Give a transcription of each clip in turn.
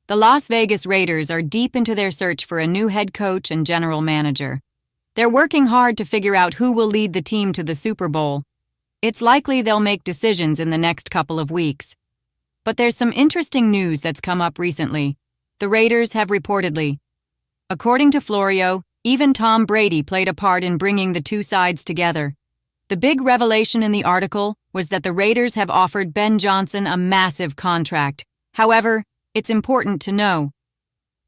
The Las Vegas Raiders are deep into their search for a new head coach and general manager. They're working hard to figure out who will lead the team to the Super Bowl. It's likely they'll make decisions in the next couple of weeks. But there's some interesting news that's come up recently. The Raiders have reportedly, according to Florio, even Tom Brady played a part in bringing the two sides together. The big revelation in the article was that the Raiders have offered Ben Johnson a massive contract. However, it's important to know,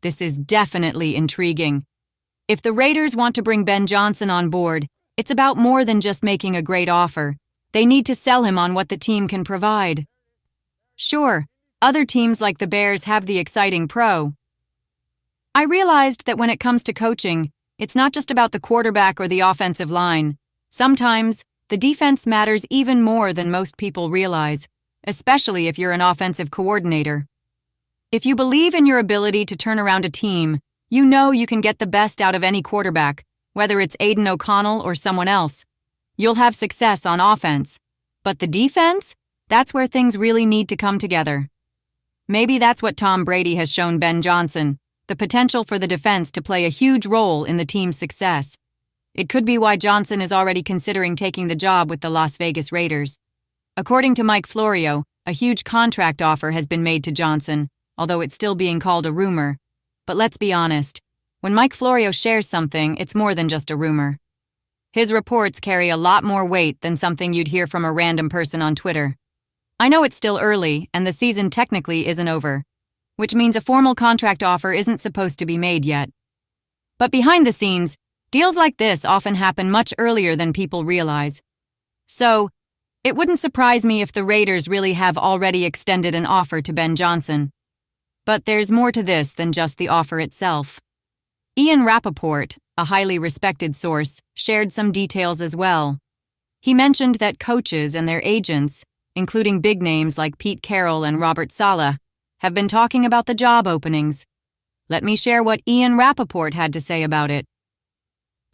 this is definitely intriguing. If the Raiders want to bring Ben Johnson on board, it's about more than just making a great offer. They need to sell him on what the team can provide. Sure, other teams like the Bears have the exciting pro. I realized that when it comes to coaching, it's not just about the quarterback or the offensive line. Sometimes, the defense matters even more than most people realize, especially if you're an offensive coordinator. If you believe in your ability to turn around a team, you know you can get the best out of any quarterback, whether it's Aiden O'Connell or someone else. You'll have success on offense. But the defense? That's where things really need to come together. Maybe that's what Tom Brady has shown Ben Johnson, the potential for the defense to play a huge role in the team's success. It could be why Johnson is already considering taking the job with the Las Vegas Raiders. According to Mike Florio, a huge contract offer has been made to Johnson, although it's still being called a rumor. But let's be honest, when Mike Florio shares something, it's more than just a rumor. His reports carry a lot more weight than something you'd hear from a random person on Twitter. I know it's still early, and the season technically isn't over, which means a formal contract offer isn't supposed to be made yet. But behind the scenes, deals like this often happen much earlier than people realize. So, it wouldn't surprise me if the Raiders really have already extended an offer to Ben Johnson. But there's more to this than just the offer itself. Ian Rappaport, a highly respected source, shared some details as well. He mentioned that coaches and their agents, including big names like Pete Carroll and Robert Saleh, have been talking about the job openings. Let me share what Ian Rappaport had to say about it.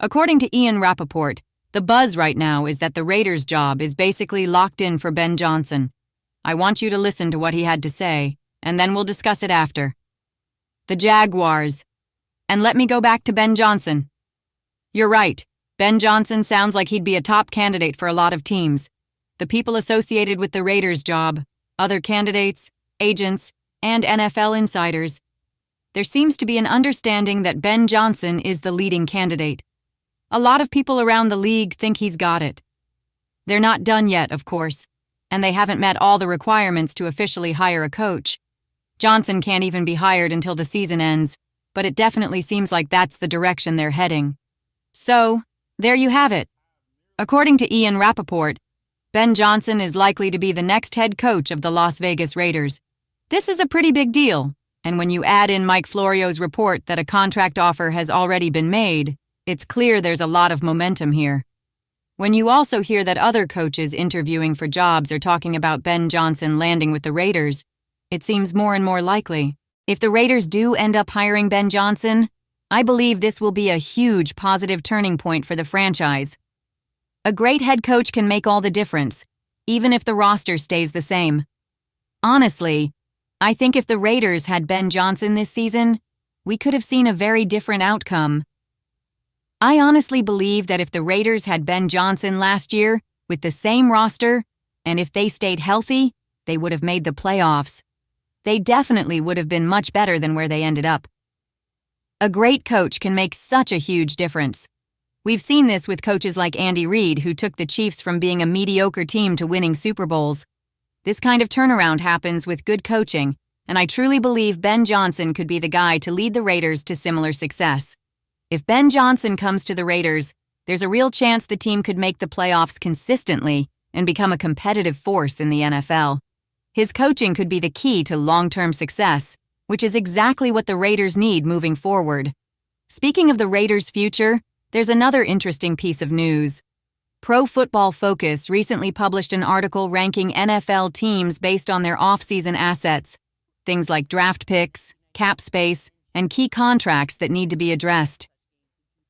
According to Ian Rappaport, the buzz right now is that the Raiders' job is basically locked in for Ben Johnson. I want you to listen to what he had to say, and then we'll discuss it after. The Jaguars. And let me go back to Ben Johnson. You're right. Ben Johnson sounds like he'd be a top candidate for a lot of teams. The people associated with the Raiders' job, other candidates, agents, and NFL insiders. There seems to be an understanding that Ben Johnson is the leading candidate. A lot of people around the league think he's got it. They're not done yet, of course, and they haven't met all the requirements to officially hire a coach. Johnson can't even be hired until the season ends, but it definitely seems like that's the direction they're heading. So, there you have it. According to Ian Rappaport, Ben Johnson is likely to be the next head coach of the Las Vegas Raiders. This is a pretty big deal, and when you add in Mike Florio's report that a contract offer has already been made, it's clear there's a lot of momentum here. When you also hear that other coaches interviewing for jobs are talking about Ben Johnson landing with the Raiders, it seems more and more likely. If the Raiders do end up hiring Ben Johnson, I believe this will be a huge positive turning point for the franchise. A great head coach can make all the difference, even if the roster stays the same. Honestly, I think if the Raiders had Ben Johnson this season, we could have seen a very different outcome. I honestly believe that if the Raiders had Ben Johnson last year, with the same roster, and if they stayed healthy, they would have made the playoffs. They definitely would have been much better than where they ended up. A great coach can make such a huge difference. We've seen this with coaches like Andy Reid, who took the Chiefs from being a mediocre team to winning Super Bowls. This kind of turnaround happens with good coaching, and I truly believe Ben Johnson could be the guy to lead the Raiders to similar success. If Ben Johnson comes to the Raiders, there's a real chance the team could make the playoffs consistently and become a competitive force in the NFL. His coaching could be the key to long-term success, which is exactly what the Raiders need moving forward. Speaking of the Raiders' future, there's another interesting piece of news. Pro Football Focus recently published an article ranking NFL teams based on their off-season assets, things like draft picks, cap space, and key contracts that need to be addressed.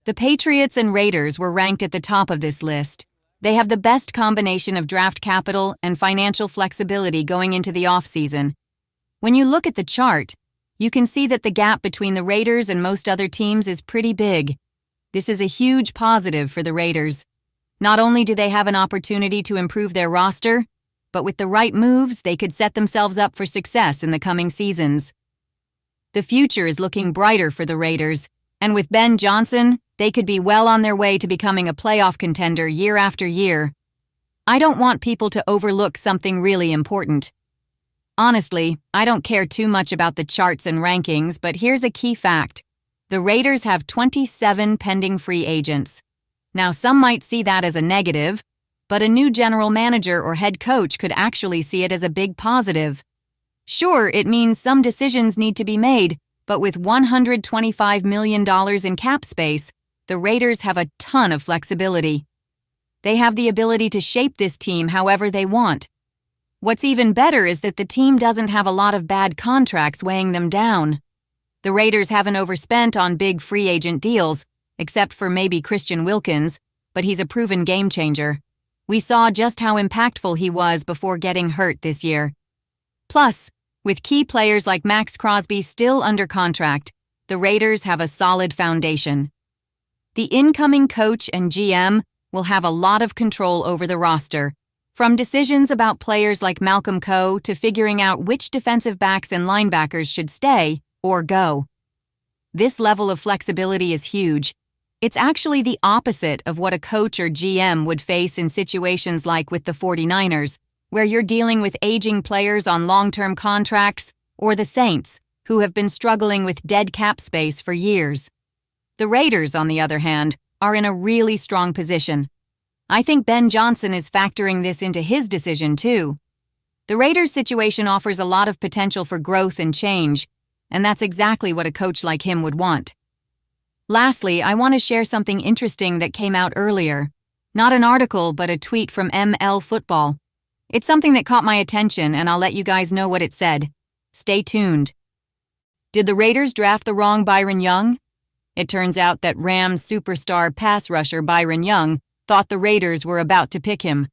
The Patriots and Raiders were ranked at the top of this list. They have the best combination of draft capital and financial flexibility going into the offseason. When you look at the chart, you can see that the gap between the Raiders and most other teams is pretty big. This is a huge positive for the Raiders. Not only do they have an opportunity to improve their roster, but with the right moves, they could set themselves up for success in the coming seasons. The future is looking brighter for the Raiders, and with Ben Johnson, they could be well on their way to becoming a playoff contender year after year. I don't want people to overlook something really important. Honestly, I don't care too much about the charts and rankings, but here's a key fact. The Raiders have 27 pending free agents. Now, some might see that as a negative, but a new general manager or head coach could actually see it as a big positive. Sure, it means some decisions need to be made, but with $125 million in cap space, the Raiders have a ton of flexibility. They have the ability to shape this team however they want. What's even better is that the team doesn't have a lot of bad contracts weighing them down. The Raiders haven't overspent on big free agent deals, except for maybe Christian Wilkins, but he's a proven game changer. We saw just how impactful he was before getting hurt this year. Plus, with key players like Max Crosby still under contract, the Raiders have a solid foundation. The incoming coach and GM will have a lot of control over the roster, from decisions about players like Malcolm Coe to figuring out which defensive backs and linebackers should stay or go. This level of flexibility is huge. It's actually the opposite of what a coach or GM would face in situations like with the 49ers, where you're dealing with aging players on long-term contracts, or the Saints, who have been struggling with dead cap space for years. The Raiders, on the other hand, are in a really strong position. I think Ben Johnson is factoring this into his decision too. The Raiders' situation offers a lot of potential for growth and change, and that's exactly what a coach like him would want. Lastly, I want to share something interesting that came out earlier. Not an article, but a tweet from ML Football. It's something that caught my attention, and I'll let you guys know what it said. Stay tuned. Did the Raiders draft the wrong Byron Young? It turns out that Rams superstar pass rusher Byron Young thought the Raiders were about to pick him.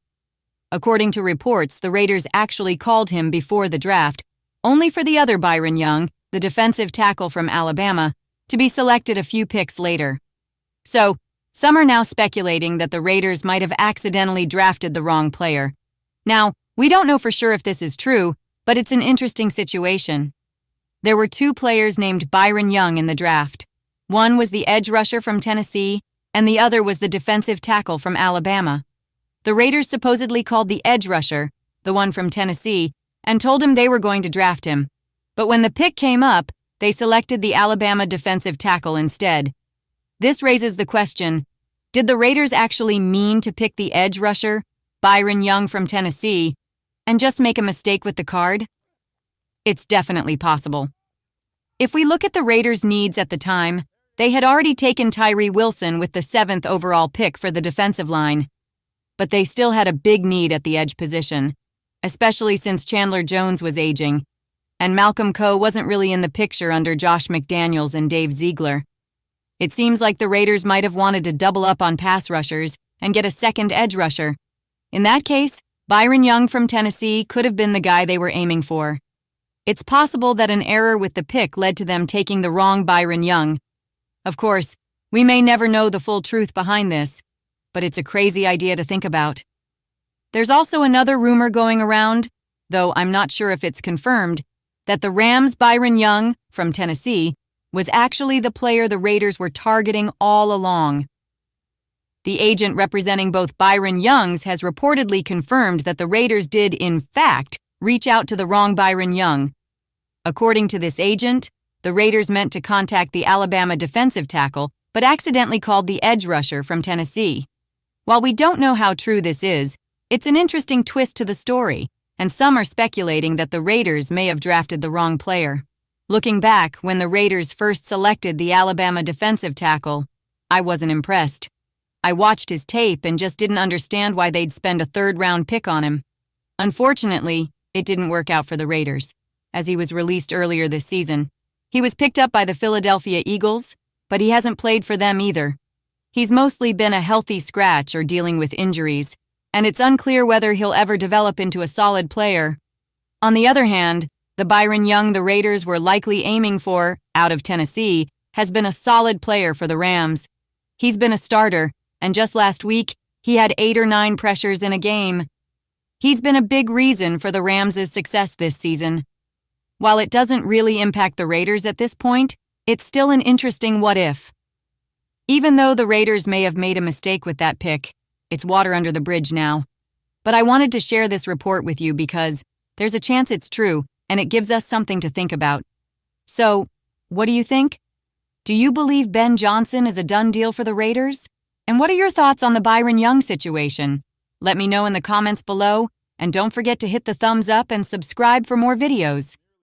According to reports, the Raiders actually called him before the draft, only for the other Byron Young, the defensive tackle from Alabama, to be selected a few picks later. So, some are now speculating that the Raiders might have accidentally drafted the wrong player. Now, we don't know for sure if this is true, but it's an interesting situation. There were two players named Byron Young in the draft. One was the edge rusher from Tennessee, and the other was the defensive tackle from Alabama. The Raiders supposedly called the edge rusher, the one from Tennessee, and told him they were going to draft him. But when the pick came up, they selected the Alabama defensive tackle instead. This raises the question, did the Raiders actually mean to pick the edge rusher, Byron Young from Tennessee, and just make a mistake with the card? It's definitely possible. If we look at the Raiders' needs at the time, they had already taken Tyree Wilson with the 7th overall pick for the defensive line. But they still had a big need at the edge position, especially since Chandler Jones was aging, and Malcolm Coe wasn't really in the picture under Josh McDaniels and Dave Ziegler. It seems like the Raiders might have wanted to double up on pass rushers and get a second edge rusher. In that case, Byron Young from Tennessee could have been the guy they were aiming for. It's possible that an error with the pick led to them taking the wrong Byron Young. Of course, we may never know the full truth behind this, but it's a crazy idea to think about. There's also another rumor going around, though I'm not sure if it's confirmed, that the Rams' Byron Young from Tennessee was actually the player the Raiders were targeting all along. The agent representing both Byron Youngs has reportedly confirmed that the Raiders did, in fact, reach out to the wrong Byron Young. According to this agent, the Raiders meant to contact the Alabama defensive tackle, but accidentally called the edge rusher from Tennessee. While we don't know how true this is, it's an interesting twist to the story, and some are speculating that the Raiders may have drafted the wrong player. Looking back, when the Raiders first selected the Alabama defensive tackle, I wasn't impressed. I watched his tape and just didn't understand why they'd spend a third-round pick on him. Unfortunately, it didn't work out for the Raiders, as he was released earlier this season. He was picked up by the Philadelphia Eagles, but he hasn't played for them either. He's mostly been a healthy scratch or dealing with injuries, and it's unclear whether he'll ever develop into a solid player. On the other hand, The Byron Young the Raiders were likely aiming for, out of Tennessee, has been a solid player for the Rams. He's been a starter, and just last week, he had 8 or 9 pressures in a game. He's been a big reason for the Rams' success this season. While it doesn't really impact the Raiders at this point, it's still an interesting what-if. Even though the Raiders may have made a mistake with that pick, it's water under the bridge now. But I wanted to share this report with you because there's a chance it's true, and it gives us something to think about. So, what do you think? Do you believe Ben Johnson is a done deal for the Raiders? And what are your thoughts on the Byron Young situation? Let me know in the comments below, and don't forget to hit the thumbs up and subscribe for more videos.